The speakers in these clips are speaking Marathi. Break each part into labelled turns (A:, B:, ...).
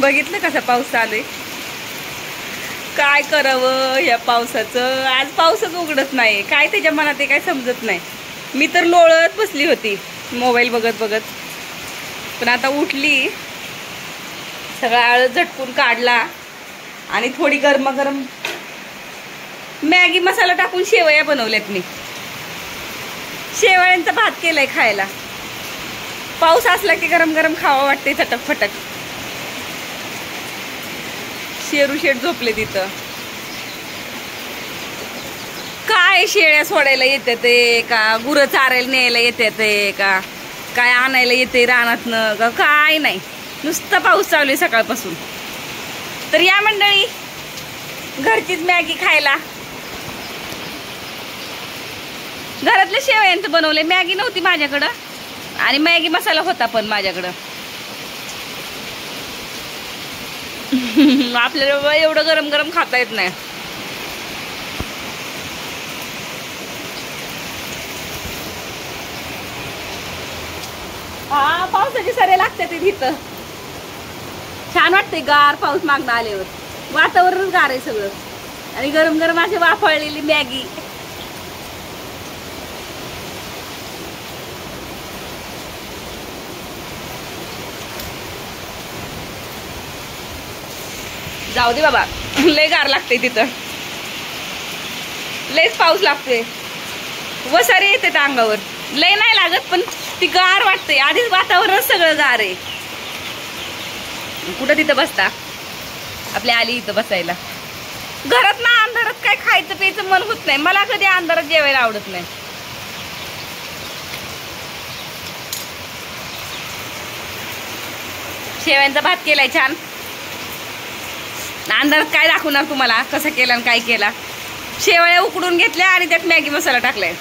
A: बघितलं कसा पाऊस चालू आहे. काय करावं या पावसाचं. आज पाऊसच उघडत नाही. काय त्याच्या मनात ते काय समजत नाही. मी तर लोळत बसली होती मोबाईल बघत बघत. पण आता उठली, सगळा आळस झटकून काढला आणि थोडी गरमागरम मॅगी मसाला टाकून शेवया बनवल्यात. मी शेवयांचा भात केलाय खायला. पाऊस असला की गरम गरम खावा वाटते चटक फटक. शेरू शेट झोपले तिथं. काय शेळ्या सोडायला येते ते का, गुरं चारायला न्यायला येते ते का, काय आणायला येते रानातनं का, काय नाही. नुसतं पाऊस चालू आहे सकाळपासून. तर या मंडळी, घरचीच मॅगी खायला. घरातल्या शेवयांचं बनवलंय. मॅगी नव्हती माझ्याकडं आणि मॅगी मसाला होता पण माझ्याकडं. आपल्याला एवढं गरम गरम खाता येत नाही. हा, पावसाची सरे लागतात इथं. छान वाटते गार पाऊस मागणं आल्यावर. वातावरणच गार आहे सगळं आणि गरम गरम अशी वाफळलेली मॅगी. जाऊ दे बाबा, लय गार लागते तिथं. लयच पाऊस लागते. वसारे येते त्या अंगावर. लय नाही लागत पण ती गार वाटते. आधीच वातावरण सगळं गार आहे. कुठं तिथं बसता. आपल्या आली इथं बसायला. घरात ना अंधारात काय खायचं प्यायचं मन होत नाही. मला कधी अंधारात जेवायला आवडत नाही. शेवयांचा भात केलाय छान. अंधारात काय दाखवणार तुम्हाला कसं केलं आणि काय केला. शेवया उकडून घेतल्या आणि त्यात मॅगी मसाला टाकलाय.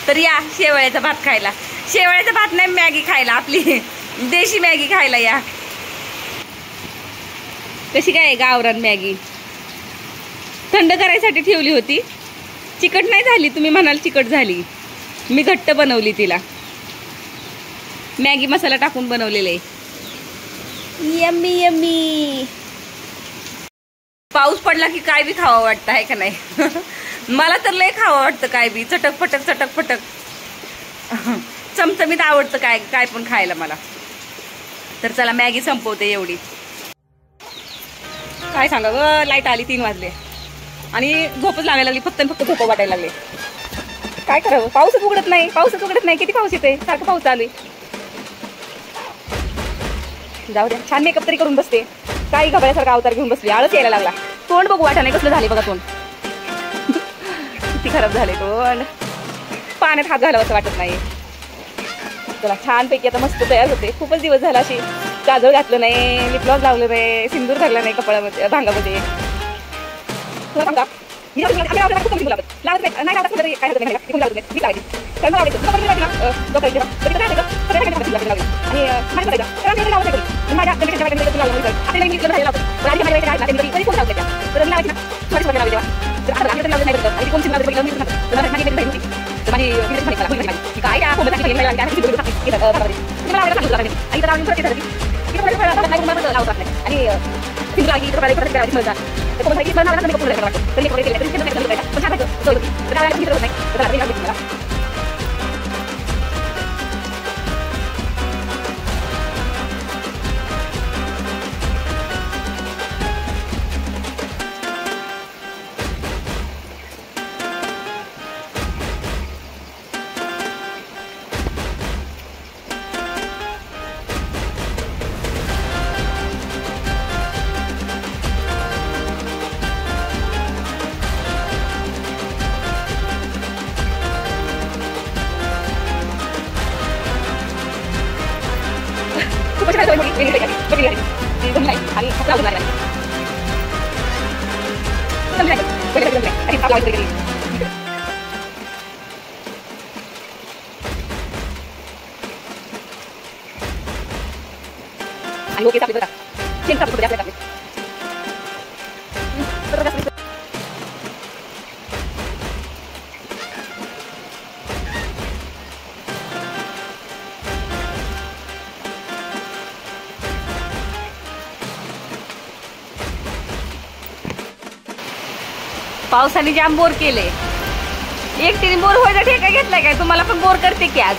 A: तर या शेवयाचा भात खायला. शेवयाचा भात नाही, मॅगी खायला. आपली देशी मॅगी खायला या. कशी काय गावरान मॅगी. थंड करायसाठी ठेवली होती. चिकट नाही झाली. तुम्ही म्हणाल चिकट झाली. मी घट्ट बनवली तिला. मॅगी मसाला टाकून बनवलेले. Yummy yummy. पाऊस पडला की काय बी खावं वाटतं आहे का नाही. मला तर लय खावं वाटतं काय बी. चटक फटक चटक फटक. चमचमीत आवडतं काय काय पण खायला मला. तर चला मॅगी संपवते एवढी. काय सांगा ग, लाईट आली 3 वाजले आणि झोपच लागायला लागली. फक्त फक्त झोप वाटायला लागले. काय करावं. पाऊसच उघडत नाही. पाऊसच उघडत नाही. किती पाऊस येते. सारखं पाऊस चालू आहे. जाऊ द्या. छान मेकअप तरी करून बसते. काही घबऱ्यासारखा अवतार घेऊन बसली. आळस यायला लागला. तोंड बघू वाटा नाही कसलं झाले बघा तोंड. किती खराब झाले तोंड. पाण्यात हात घालावं असं वाटत नाही. चला छानपैकी आता मस्त तयार होते. खूपच दिवस झाला अशी काजळ घातलं नाही, लिप ग्लॉस लावलं नाही, सिंदूर घातला नाही कपाळामध्ये भांगामध्ये. तुला सांगा आणि ओके आपले बघा चेन टाकतो जास्त टाकले तर जास्त पावसाने जाम बोर केले. एकटीने बोर व्हायचा ठेका घेतलाय काय? तुम्हाला पण बोर करते की आज.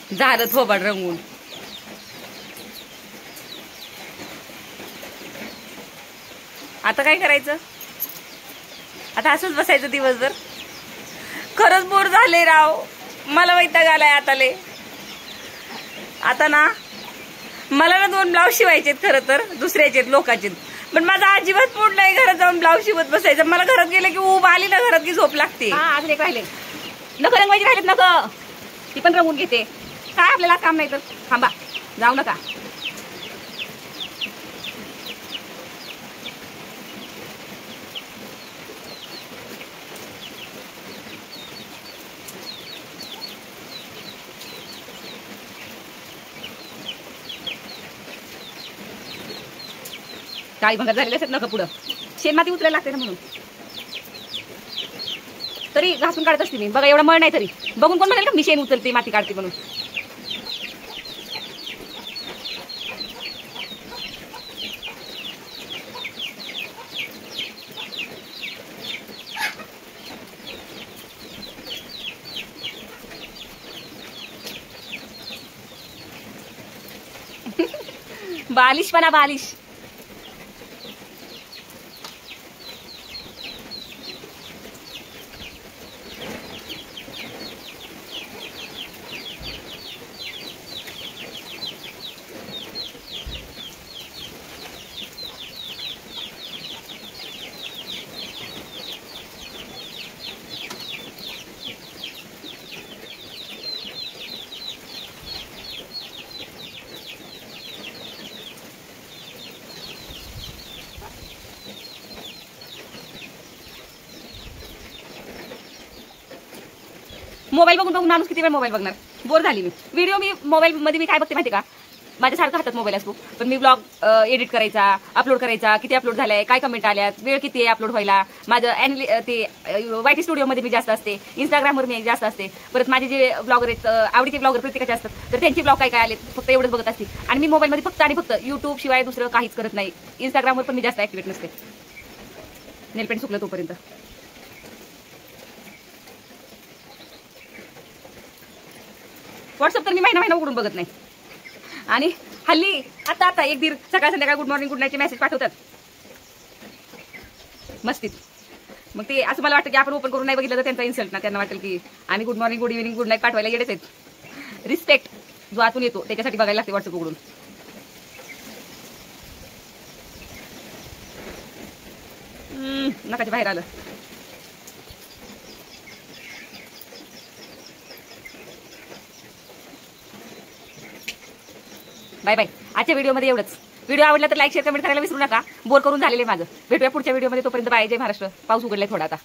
A: झालं थोबाड रंगून. आता काय करायचं? आता असंच बसायचं दिवसभर. खरंच बोर झाले राव, मला वैताग आलाय आताले. आता ना मला ना 2 ब्लाऊज शिवायचे खरं तर, दुसऱ्याचे लोकांचे, पण माझा अजिबात मूड नाही घरात जाऊन ब्लाऊज शिवत बसायचं. मला घरात गेलं की ऊब आली ना घरात की झोप लागते. अजून एक राहिले, नको रंगवायचे राहिलेत नको, ती पण रंगून घेते. काय आपल्याला काम नाही तर थांबा, जाऊ नका. काळी भंगार झालेले असतात नका पुढं, शेणमाती उतरायला लागते ना म्हणून. तरी घासून काढत असते मी बघा, एवढा मळ नाही तरी. बघून कोण म्हणाल का मी शेण उचलते माती काढते म्हणून. बालिशपणा बालिश. मोबाईल बघून बघून माणूस किती वेळ मोबाईल बघणार. बोर झाली मी. व्हिडिओ मी मोबाईल मध्ये मी काय बघते माहिती का, माझ्यासारखं हातात मोबाईल असतो, पण मी ब्लॉग एडिट करायचा, अपलोड करायचा, किती अपलोड झालाय, काय कमेंट आल्यात, वेळ किती आहे अपलोड व्हायला. माझं ते YT स्टुडिओमध्ये मी जास्त असते, इंस्टाग्रामवर मी जास्त असते. परत माझे जे ब्लॉगर आहेत, आवडीचे ब्लॉगर प्रत्येकाचे असतात, तर त्यांचे ब्लॉग काय काय आले फक्त एवढंच बघत असते. आणि मी मोबाईलमध्ये फक्त आणि फक्त युट्यूब शिवाय दुसरं काहीच करत नाही. इंस्टाग्रामवर पण मी जास्त ऍक्टिव्हेट नसते. नेलपेंट सुकलं तोपर्यंत. व्हॉट्सअप तर मी महिना उघडून बघत नाही. आणि हल्ली आता एक दीड सकाळ संध्याकाळ गुड मॉर्निंग गुड नाईटचे मेसेज पाठवतात मस्तीत. मग ते असं मला वाटतं की आपण ओपन करून नाही बघितलं तर त्यांचा इन्सल्ट ना. त्यांना वाटेल की आम्ही good morning good evening good night पाठवायला येडेच आहेत. रिस्पेक्ट जो आतून येतो त्याच्यासाठी बघायला लागते व्हॉट्सअप उघडून. नकाच्या बाहेर आलं. Bye bye. आजच्या व्हिडिओमध्ये एवढंच. व्हिडिओ आवडला तर लाईक शेअर कमेंट करायला विसरू नका. बोर करून झालेले माझं. भेटूया पुढच्या व्हिडिओमध्ये. तोपर्यंत बाय. जय महाराष्ट्र. पाऊस उघडलाय थोडा आता.